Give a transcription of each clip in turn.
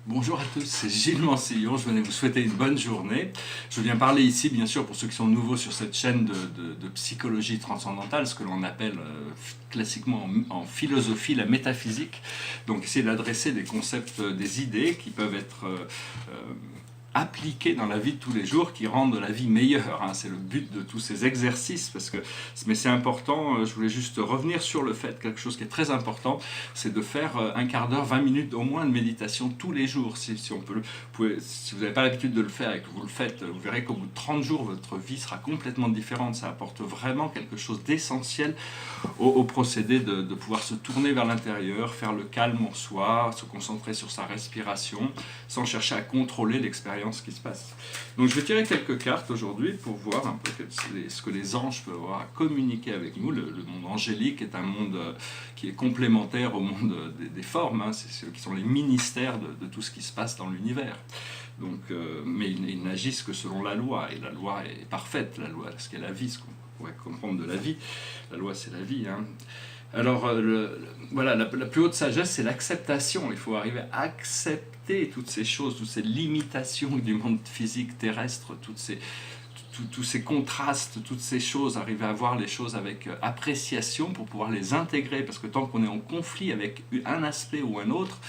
Bonjour à tous, c'est Gilles Mansillon, je venais vous souhaiter une bonne journée. Je viens parler ici, bien sûr, pour ceux qui sont nouveaux sur cette chaîne de psychologie transcendantale, ce que l'on appelle classiquement en philosophie la métaphysique. Donc essayer d'adresser des concepts, des idées qui peuvent être appliquées dans la vie de tous les jours, qui rendent la vie meilleure. C'est le but de tous ces exercices, mais c'est important. Je voulais juste revenir sur le fait, quelque chose qui est très important, c'est de faire un quart d'heure, 20 minutes au moins de méditation tous les jours. Si vous n'avez pas l'habitude de le faire et que vous le faites, vous verrez qu'au bout de 30 jours, votre vie sera complètement différente. Ça apporte vraiment quelque chose d'essentiel au procédé de pouvoir se tourner vers l'intérieur, faire le calme en soi, se concentrer sur sa respiration, sans chercher à contrôler l'expérience qui se passe. Donc je vais tirer quelques cartes aujourd'hui pour voir un peu ce que les anges peuvent avoir à communiquer avec nous. Le monde angélique est un monde qui est complémentaire au monde des formes, c'est ceux qui sont les ministères de tout ce qui se passe dans l'univers. Donc, mais ils n'agissent que selon la loi, et la loi est parfaite, la loi, ce qu'est la vie, ce qu'on pourrait comprendre de la vie. La loi, c'est la vie. Alors, voilà, la plus haute sagesse, c'est l'acceptation. Il faut arriver à accepter toutes ces choses, toutes ces limitations du monde physique terrestre, tous ces contrastes, toutes ces choses, arriver à voir les choses avec appréciation pour pouvoir les intégrer, parce que tant qu'on est en conflit avec un aspect ou un autre,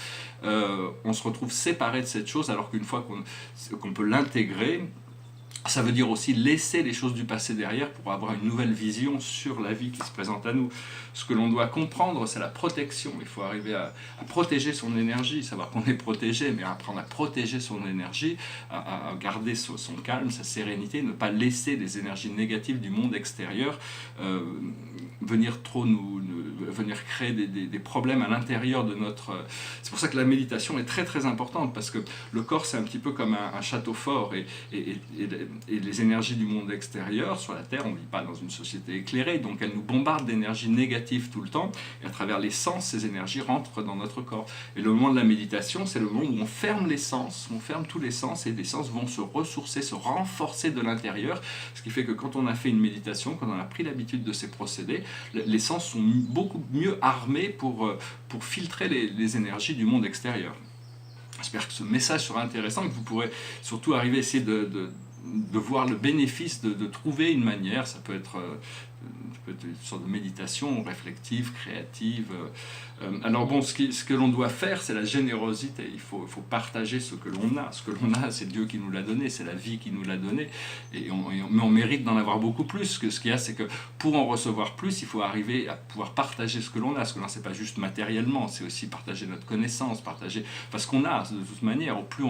on se retrouve séparé de cette chose, alors qu'une fois qu'on peut l'intégrer, ça veut dire aussi laisser les choses du passé derrière pour avoir une nouvelle vision sur la vie qui se présente à nous. Ce que l'on doit comprendre, c'est la protection. Il faut arriver à protéger son énergie, savoir qu'on est protégé, mais apprendre à protéger son énergie, à garder son calme, sa sérénité, ne pas laisser les énergies négatives du monde extérieur venir venir créer des problèmes à l'intérieur de notre... C'est pour ça que la méditation est très très importante, parce que le corps c'est un petit peu comme un château fort, et les énergies du monde extérieur, sur la Terre, on ne vit pas dans une société éclairée, donc elles nous bombardent d'énergie négative tout le temps, et à travers les sens, ces énergies rentrent dans notre corps. Et le moment de la méditation, c'est le moment où on ferme les sens, on ferme tous les sens, et les sens vont se ressourcer, se renforcer de l'intérieur, ce qui fait que quand on a fait une méditation, quand on a pris l'habitude de ces procédés, les sens sont beaucoup mieux armés pour filtrer les énergies du monde extérieur. J'espère que ce message sera intéressant, que vous pourrez surtout arriver à essayer de voir le bénéfice de trouver une manière. Ça peut être une sorte de méditation réflexive, créative. Alors bon, ce que l'on doit faire, c'est la générosité. Il faut partager ce que l'on a. Ce que l'on a, c'est Dieu qui nous l'a donné, c'est la vie qui nous l'a donné. Mais on mérite d'en avoir beaucoup plus. Ce qu'il y a, c'est que pour en recevoir plus, il faut arriver à pouvoir partager ce que l'on a. Ce que l'on a, c'est pas juste matériellement, c'est aussi partager notre connaissance, partager ce qu'on a. De toute manière, au plus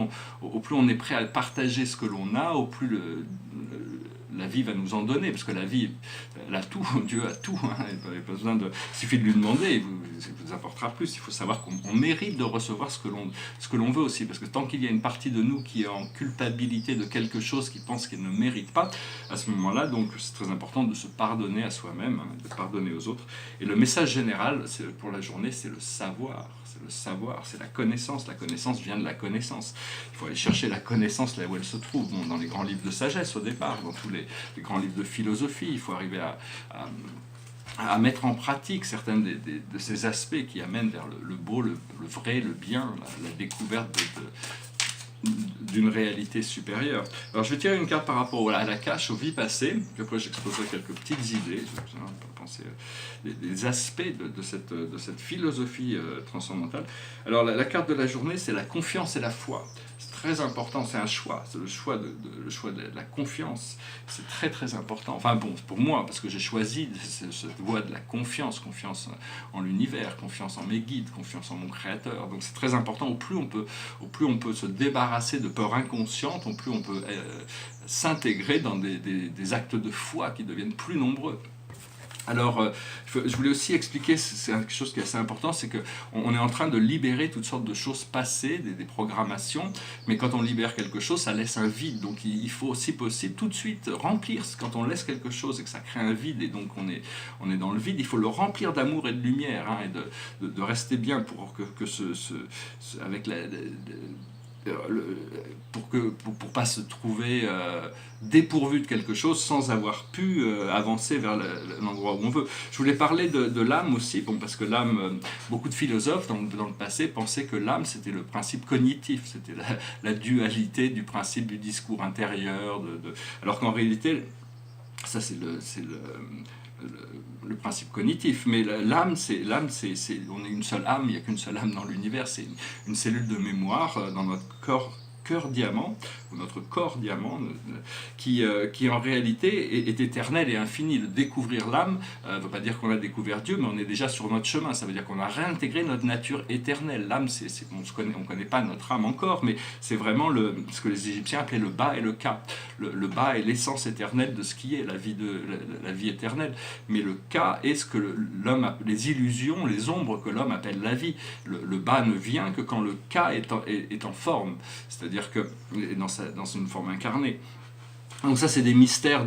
on est prêt à partager ce que l'on a, au plus la vie va nous en donner, parce que la vie, elle a tout, Dieu a tout, il suffit de lui demander, il vous apportera plus. Il faut savoir qu'on mérite de recevoir ce que l'on veut aussi, parce que tant qu'il y a une partie de nous qui est en culpabilité de quelque chose, qui pense qu'elle ne mérite pas, à ce moment-là, donc c'est très important de se pardonner à soi-même, de pardonner aux autres. Et le message général pour la journée, c'est le savoir. C'est le savoir, c'est la connaissance. La connaissance vient de la connaissance. Il faut aller chercher la connaissance là où elle se trouve. Bon, dans les grands livres de sagesse au départ, dans tous les grands livres de philosophie, il faut arriver à mettre en pratique certains de ces aspects qui amènent vers le beau, le vrai, le bien, la découverte d'une réalité supérieure. Alors je vais tirer une carte par rapport à la cache, aux vies passées, puis après j'exposerai quelques petites idées, penser des aspects de cette philosophie transcendantale. Alors la carte de la journée, c'est la confiance et la foi. C'est très important, c'est un choix, c'est le choix de la confiance. C'est très très important. Enfin bon, pour moi, parce que j'ai choisi cette voie de la confiance en l'univers, confiance en mes guides, confiance en mon créateur. Donc c'est très important. Au plus on peut se débarrasser de peurs inconscientes, au plus on peut s'intégrer dans des actes de foi qui deviennent plus nombreux. Alors, je voulais aussi expliquer, c'est quelque chose qui est assez important, c'est qu'on est en train de libérer toutes sortes de choses passées, des programmations, mais quand on libère quelque chose, ça laisse un vide. Donc il faut, si possible, tout de suite remplir. Quand on laisse quelque chose et que ça crée un vide, et donc on est dans le vide, il faut le remplir d'amour et de lumière, et de rester bien pour que avec pour pas se trouver dépourvu de quelque chose sans avoir pu avancer vers l'endroit où on veut. Je voulais parler de l'âme aussi, bon, parce que l'âme, beaucoup de philosophes dans le passé pensaient que l'âme c'était le principe cognitif, c'était la dualité du principe du discours intérieur, alors qu'en réalité, ça c'est le principe cognitif, mais l'âme, on est une seule âme, il n'y a qu'une seule âme dans l'univers, c'est une cellule de mémoire dans notre cœur diamant, ou notre corps diamant, qui en réalité est éternel et infini. De découvrir l'âme ne veut pas dire qu'on a découvert Dieu, mais on est déjà sur notre chemin, ça veut dire qu'on a réintégré notre nature éternelle. L'âme, on connaît pas notre âme encore, mais c'est vraiment ce que les Égyptiens appelaient le Ba et le Ka. Le Ba est l'essence éternelle de ce qui est, la vie éternelle, mais le Ka est ce que l'homme, les illusions, les ombres que l'homme appelle la vie. Le Ba ne vient que quand le Ka est en forme, c'est-à-dire que dans une forme incarnée. Donc ça, c'est des mystères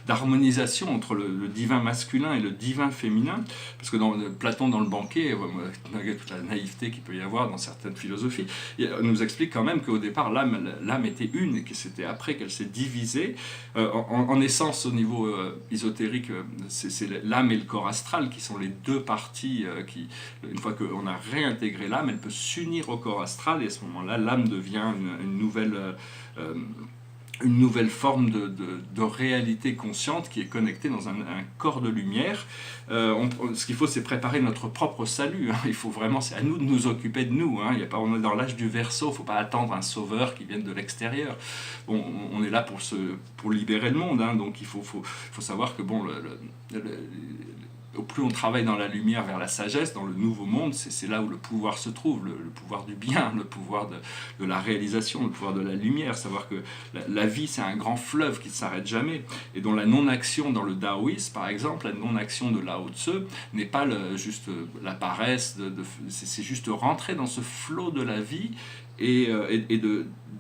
d'harmonisation entre le divin masculin et le divin féminin, parce que Platon, dans le Banquet, malgré toute la naïveté qu'il peut y avoir dans certaines philosophies, il nous explique quand même qu'au départ, l'âme était une, et que c'était après qu'elle s'est divisée. En essence, au niveau ésotérique, c'est l'âme et le corps astral qui sont les deux parties qui, une fois qu'on a réintégré l'âme, elle peut s'unir au corps astral, et à ce moment-là, l'âme devient une nouvelle forme de réalité consciente qui est connectée dans un corps de lumière. Ce qu'il faut, c'est préparer notre propre salut. Il faut vraiment, c'est à nous de nous occuper de nous. Il y a pas, on est dans l'âge du Verseau, il ne faut pas attendre un sauveur qui vienne de l'extérieur. Bon, on est là pour libérer le monde, donc il faut savoir que bon, au plus on travaille dans la lumière vers la sagesse, dans le nouveau monde, c'est là où le pouvoir se trouve, le pouvoir du bien, le pouvoir de la réalisation, le pouvoir de la lumière. Savoir que la vie, c'est un grand fleuve qui ne s'arrête jamais, et dont la non-action dans le taoïsme, par exemple, la non-action de Lao Tzu, n'est pas juste la paresse, c'est juste rentrer dans ce flot de la vie, et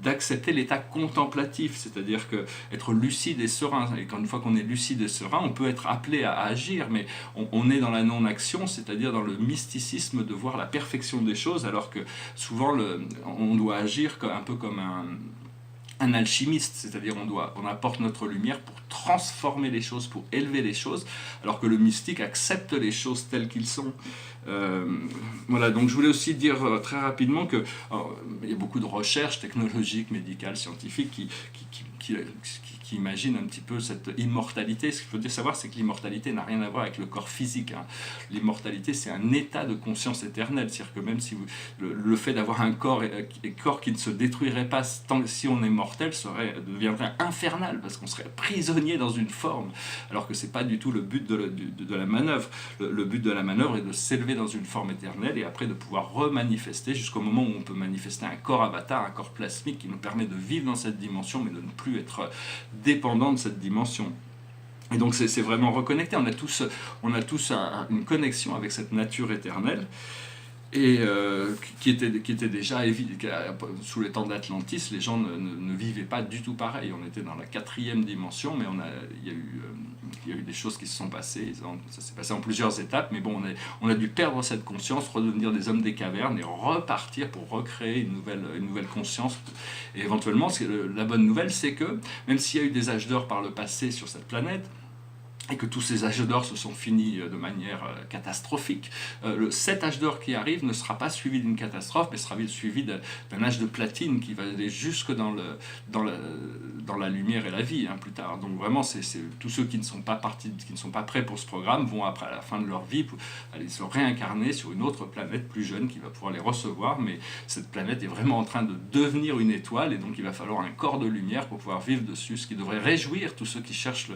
d'accepter l'état contemplatif, c'est-à-dire que être lucide et serein. Et une fois qu'on est lucide et serein, on peut être appelé à agir, mais on est dans la non-action, c'est-à-dire dans le mysticisme de voir la perfection des choses, alors que souvent on doit agir un peu comme un alchimiste, c'est-à-dire on apporte notre lumière pour transformer les choses, pour élever les choses, alors que le mystique accepte les choses telles qu'elles sont. Voilà, donc je voulais aussi dire très rapidement que il y a beaucoup de recherches technologiques, médicales, scientifiques qui imaginent un petit peu cette immortalité. Ce qu'il faut savoir, c'est que l'immortalité n'a rien à voir avec le corps physique. L'immortalité, c'est un état de conscience éternelle. C'est-à-dire que même si le fait d'avoir un corps qui ne se détruirait pas si on est mortel deviendrait infernal, parce qu'on serait prisonnier dans une forme, alors que c'est pas du tout le but de la manœuvre. Le but de la manœuvre est de s'élever dans une forme éternelle, et après de pouvoir remanifester jusqu'au moment où on peut manifester un corps avatar, un corps plasmique qui nous permet de vivre dans cette dimension, mais de ne plus être dépendant de cette dimension. Et donc c'est vraiment reconnecté, on a tous une connexion avec cette nature éternelle, et qui était déjà évident. Sous les temps d'Atlantis, les gens ne vivaient pas du tout pareil. On était dans la 4e dimension, mais il y a eu des choses qui se sont passées. Ça s'est passé en plusieurs étapes, mais bon, on a dû perdre cette conscience, redevenir des hommes des cavernes et repartir pour recréer une nouvelle conscience. Et éventuellement, la bonne nouvelle, c'est que même s'il y a eu des âges d'or par le passé sur cette planète, et que tous ces âges d'or se sont finis de manière catastrophique, cet âge d'or qui arrive ne sera pas suivi d'une catastrophe, mais sera suivi d'un âge de platine qui va aller jusque dans la lumière et la vie plus tard. Donc vraiment, c'est tous ceux qui ne sont pas prêts pour ce programme vont, après, à la fin de leur vie, aller se réincarner sur une autre planète plus jeune qui va pouvoir les recevoir, mais cette planète est vraiment en train de devenir une étoile, et donc il va falloir un corps de lumière pour pouvoir vivre dessus, ce qui devrait réjouir tous ceux qui cherchent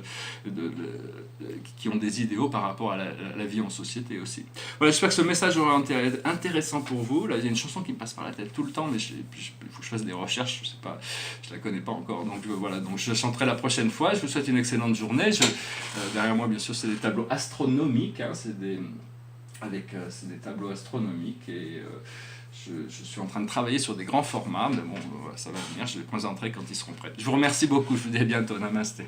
qui ont des idéaux par rapport à la vie en société aussi. Voilà, j'espère que ce message aura été intéressant pour vous. Là, il y a une chanson qui me passe par la tête tout le temps, mais il faut que je fasse des recherches, je la connais pas encore. Donc voilà, donc je la chanterai la prochaine fois. Je vous souhaite une excellente journée. Derrière moi, bien sûr, c'est des tableaux astronomiques, c'est des tableaux astronomiques, et je suis en train de travailler sur des grands formats, mais bon, ça va venir, je les présenterai quand ils seront prêts. Je vous remercie beaucoup, je vous dis à bientôt, namasté.